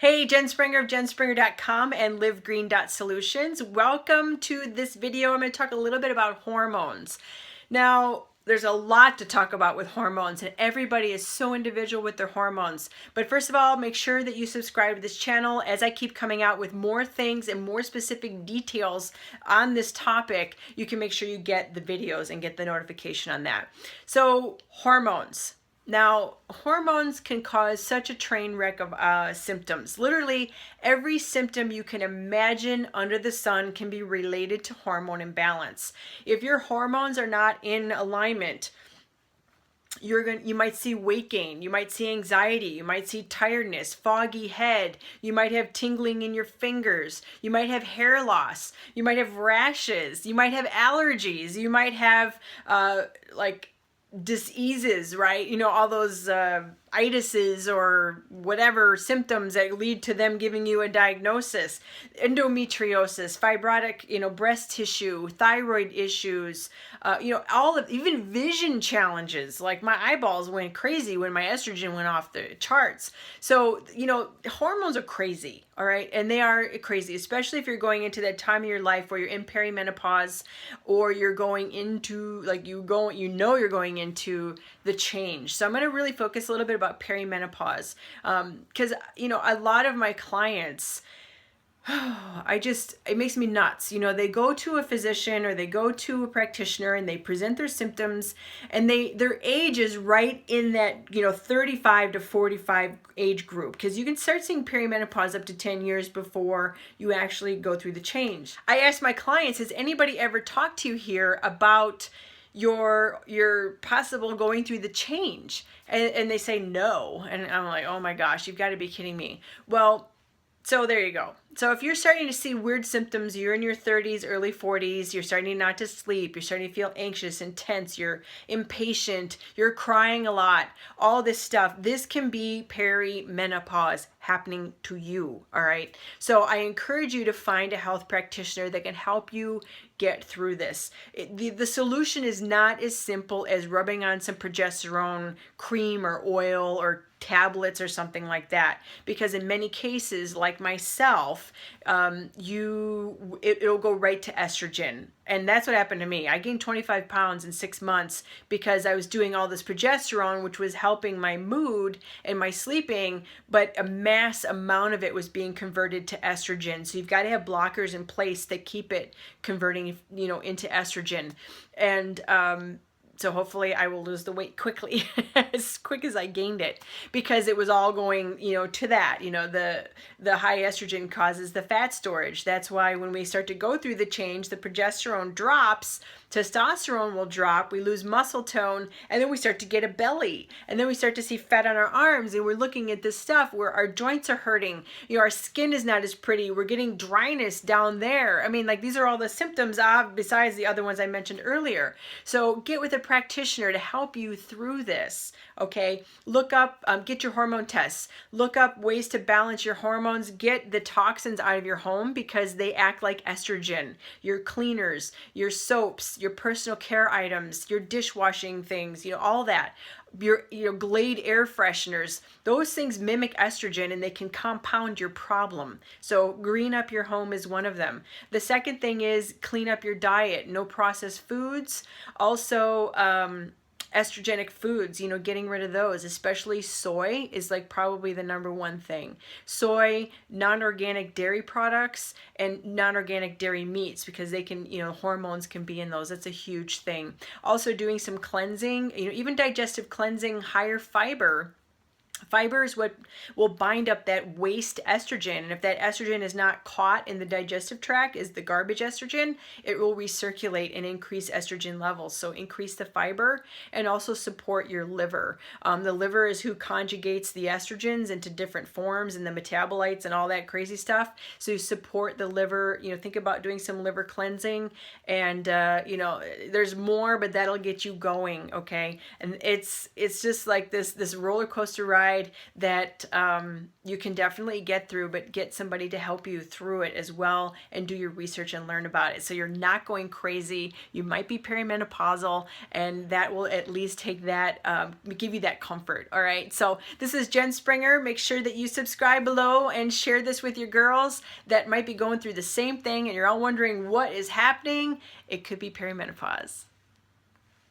Hey, Jen Springer of jenspringer.com and livegreen.solutions. Welcome to this video. I'm going to talk a little bit about hormones. Now, there's a lot to talk about with hormones, and everybody is so individual with their hormones. But first of all, make sure that you subscribe to this channel as I keep coming out with more things and more specific details on this topic. You can make sure you get the videos and get the notification on that. So, hormones. Now, hormones can cause such a train wreck of symptoms. Literally, every symptom you can imagine under the sun can be related to hormone imbalance. If your hormones are not in alignment, you might see weight gain, you might see anxiety, you might see tiredness, foggy head, you might have tingling in your fingers, you might have hair loss, you might have rashes, you might have allergies, you might have diseases, right? You know, all those itises or whatever symptoms that lead to them giving you a diagnosis. Endometriosis, fibrotic, breast tissue, thyroid issues, even vision challenges. Like my eyeballs went crazy when my estrogen went off the charts. So, hormones are crazy, all right? And they are crazy, especially if you're going into that time of your life where you're in perimenopause or you're going into, you're going into the change. So I'm going to really focus a little bit about perimenopause because, a lot of my clients, it makes me nuts. They go to a physician or they go to a practitioner and they present their symptoms, and their age is right in that, 35 to 45 age group, because you can start seeing perimenopause up to 10 years before you actually go through the change. I ask my clients, has anybody ever talked to you here about your possible going through the change? And they say no. And I'm like, oh my gosh, you've got to be kidding me. Well, so there you go. So if you're starting to see weird symptoms, you're in your 30s, early 40s, you're starting not to sleep, you're starting to feel anxious and tense, you're impatient, you're crying a lot, all this stuff, this can be perimenopause happening to you, all right? So I encourage you to find a health practitioner that can help you get through this. The solution is not as simple as rubbing on some progesterone cream or oil or tablets or something like that, because in many cases, like myself, it'll go right to estrogen. And that's what happened to me. I gained 25 pounds in 6 months because I was doing all this progesterone, which was helping my mood and my sleeping, but a mass amount of it was being converted to estrogen. So you've got to have blockers in place that keep it converting, into estrogen. And so hopefully I will lose the weight quickly, as quick as I gained it, because it was all going, to that. The high estrogen causes the fat storage. That's why when we start to go through the change, the progesterone drops, testosterone will drop, we lose muscle tone, and then we start to get a belly, and then we start to see fat on our arms, and we're looking at this stuff where our joints are hurting, our skin is not as pretty, we're getting dryness down there. I mean, these are all the symptoms besides the other ones I mentioned earlier. So get with a practitioner to help you through this, okay? Look up, get your hormone tests, look up ways to balance your hormones, get the toxins out of your home because they act like estrogen. Your cleaners, your soaps, your personal care items, your dishwashing things, all that. Your Glade air fresheners, those things mimic estrogen and they can compound your problem. So green up your home is one of them. The second thing is clean up your diet. No processed foods. Also, estrogenic foods, getting rid of those, especially soy is probably the number one thing. Soy, non-organic dairy products, and non-organic dairy meats, because they can, hormones can be in those. That's a huge thing. Also doing some cleansing, even digestive cleansing, higher fiber. Fiber is what will bind up that waste estrogen, and if that estrogen is not caught in the digestive tract, is the garbage estrogen, it will recirculate and increase estrogen levels. So increase the fiber and also support your liver. The liver is who conjugates the estrogens into different forms and the metabolites and all that crazy stuff. So you support the liver. Think about doing some liver cleansing, and there's more, but that'll get you going, okay? And it's just like this roller coaster ride ride that you can definitely get through, but get somebody to help you through it as well, and do your research and learn about it, so you're not going crazy. You might be perimenopausal, and that will at least take that, give you that comfort. All right, so this is Jen Springer. Make sure that you subscribe below and share this with your girls that might be going through the same thing, and you're all wondering what is happening. It could be perimenopause.